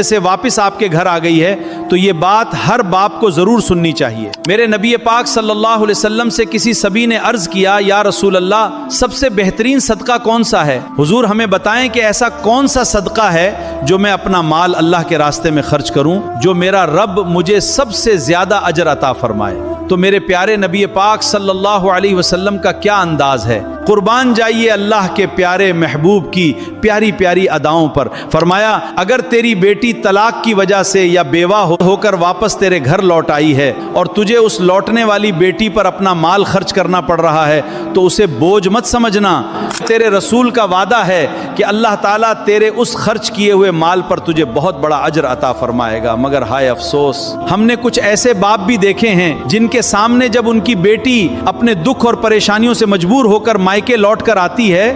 سے واپس آپ کے گھر آ گئی ہے تو یہ بات ہر باپ کو ضرور سننی چاہیے۔ میرے نبی پاک صلی اللہ علیہ وسلم سے کسی صبی نے عرض کیا، یا رسول اللہ سب سے بہترین صدقہ کون سا ہے؟ حضور ہمیں بتائیں کہ ایسا کون سا صدقہ ہے جو میں اپنا مال اللہ کے راستے میں خرچ کروں، جو میرا رب مجھے سب سے زیادہ اجر عطا فرمائے۔ تو میرے پیارے نبی پاک صلی اللہ علیہ وسلم کا کیا انداز ہے، قربان جائیے اللہ کے پیارے محبوب کی پیاری پیاری اداؤں پر۔ فرمایا اگر تیری بیٹی طلاق کی وجہ سے یا بیوہ ہو کر واپس تیرے گھر لوٹ آئی ہے اور تجھے اس لوٹنے والی بیٹی پر اپنا مال خرچ کرنا پڑ رہا ہے تو اسے بوجھ مت سمجھنا، تیرے رسول کا وعدہ ہے کہ اللہ تعالیٰ تیرے اس خرچ کیے ہوئے مال پر تجھے بہت بڑا اجر عطا فرمائے گا۔ مگر ہائے افسوس، ہم نے کچھ ایسے باپ بھی دیکھے ہیں جن کے سامنے جب ان کی بیٹی اپنے دکھ اور پریشانیوں سے مجبور ہو کر مائکے لوٹ کر آتی ہے،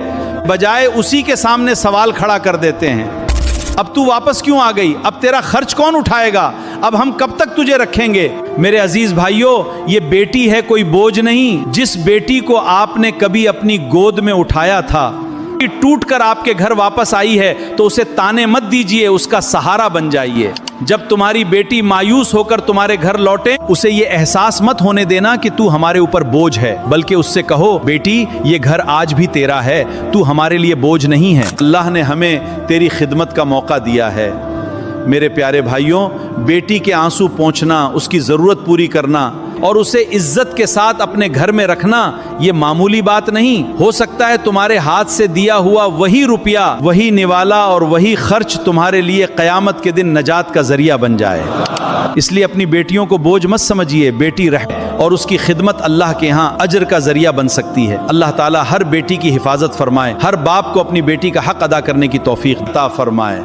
بجائے اسی کے سامنے سوال کھڑا کر دیتے ہیں، اب تو واپس کیوں آ گئی؟ اب تیرا خرچ کون اٹھائے گا؟ اب ہم کب تک تجھے رکھیں گے؟ میرے عزیز بھائیوں، یہ بیٹی ہے کوئی بوجھ نہیں۔ جس بیٹی کو آپ نے کبھی اپنی گود میں اٹھایا تھا، ٹوٹ کر آپ کے گھر واپس آئی ہے تو اسے تانے مت دیجئے، اس کا سہارا بن جائیے۔ جب تمہاری بیٹی مایوس ہو کر تمہارے گھر لوٹے، اسے یہ احساس مت ہونے دینا کہ تو ہمارے اوپر بوجھ ہے، بلکہ اس سے کہو بیٹی یہ گھر آج بھی تیرا ہے، تو ہمارے لیے بوجھ نہیں ہے، اللہ نے ہمیں تیری خدمت کا موقع دیا ہے۔ میرے پیارے بھائیوں، بیٹی کے آنسو پونچھنا، اس کی ضرورت پوری کرنا اور اسے عزت کے ساتھ اپنے گھر میں رکھنا یہ معمولی بات نہیں۔ ہو سکتا ہے تمہارے ہاتھ سے دیا ہوا وہی روپیہ، وہی نوالا اور وہی خرچ تمہارے لیے قیامت کے دن نجات کا ذریعہ بن جائے۔ اس لیے اپنی بیٹیوں کو بوجھ مت سمجھیے، بیٹی اور اس کی خدمت اللہ کے ہاں اجر کا ذریعہ بن سکتی ہے۔ اللہ تعالیٰ ہر بیٹی کی حفاظت فرمائے، ہر باپ کو اپنی بیٹی کا حق ادا کرنے کی توفیق عطا فرمائے۔